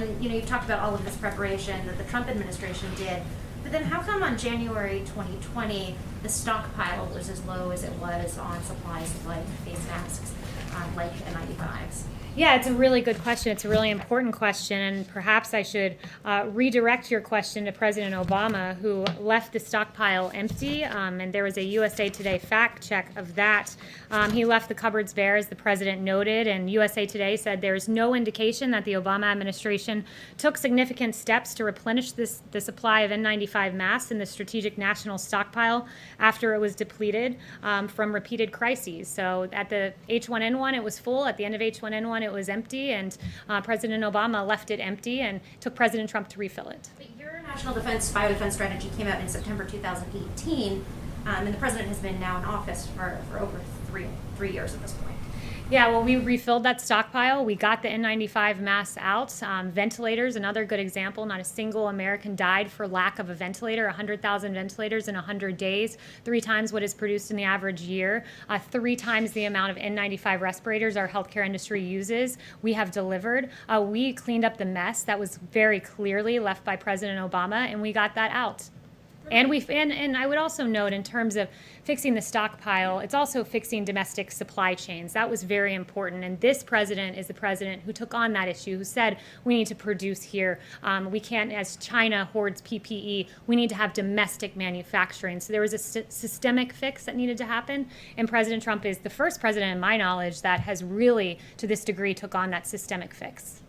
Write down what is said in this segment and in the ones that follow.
And you've talked about all of this preparation that the Trump administration did, but then how come on January 2020 the stockpile was as low as it was on supplies like face masks, like N95s? Yeah, it's a really good question. It's a really important question, and perhaps I should redirect your question to President Obama, who left the stockpile empty, and there was a USA Today fact check of that. He left the cupboards bare, as the president noted, and USA Today said there is no indication that the Obama administration took significant steps to replenish the supply of N95 masks in the strategic national stockpile after it was depleted from repeated crises. So at the H1N1, it was full. At the end of H1N1, it was empty, and President Obama left it empty and took President Trump to refill it. But your national biodefense strategy came out in September 2018, and the president has been now in office for over three years at this point. Yeah, well, we refilled that stockpile. We got the N95 masks out. Ventilators, another good example. Not a single American died for lack of a ventilator. 100,000 ventilators in 100 days, 3 times what is produced in the average year, 3 times the amount of N95 respirators our healthcare industry uses. We have delivered. We cleaned up the mess that was very clearly left by President Obama, and we got that out. And I would also note, in terms of fixing the stockpile, it's also fixing domestic supply chains. That was very important. And this president is the president who took on that issue, who said we need to produce here. We can't, as China hoards PPE, we need to have domestic manufacturing. So there was a systemic fix that needed to happen. And President Trump is the first president, in my knowledge, that has really, to this degree, took on that systemic fix.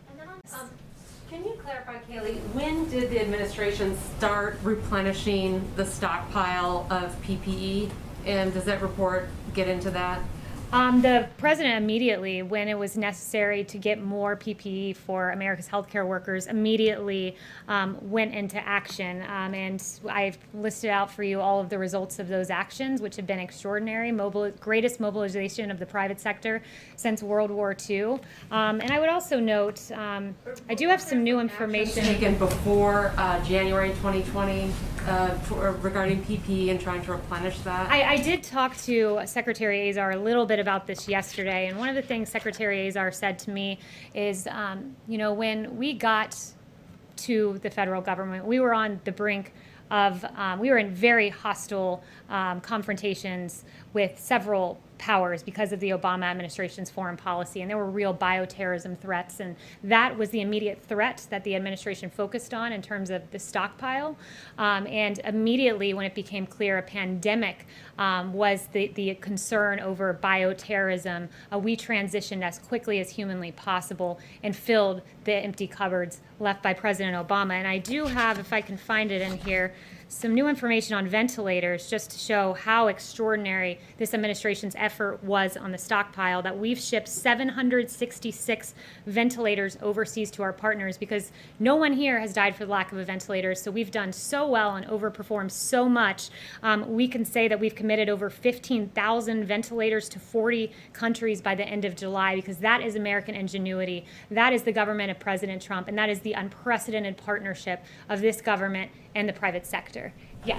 Can you clarify, Kayleigh, when did the administration start replenishing the stockpile of PPE? And does that report get into that? The president immediately, when it was necessary to get more PPE for America's healthcare workers, immediately went into action. And I've listed out for you all of the results of those actions, which have been extraordinary, greatest mobilization of the private sector since World War II. And I would also note, I do have some new information. Taken before January 2020 regarding PPE and trying to replenish that? I did talk to Secretary Azar a little bit about this yesterday, and one of the things Secretary Azar said to me is, when we got to the federal government, we were on the brink of, we were in very hostile confrontations with several powers because of the Obama administration's foreign policy, and there were real bio-terrorism threats, and that was the immediate threat that the administration focused on in terms of the stockpile. And immediately, when it became clear a pandemic was the concern over bio-terrorism, we transitioned as quickly as humanly possible and filled the empty cupboards left by President Obama. And I do have, if I can find it in here, some new information on ventilators, just to show how extraordinary this administration's effort was on the stockpile, that we've shipped 766 ventilators overseas to our partners, because no one here has died for the lack of a ventilator. So we've done so well and overperformed so much. We can say that we've committed over 15,000 ventilators to 40 countries by the end of July, because that is American ingenuity. That is the government of President Trump, and that is the unprecedented partnership of this government and the private sector. Yes.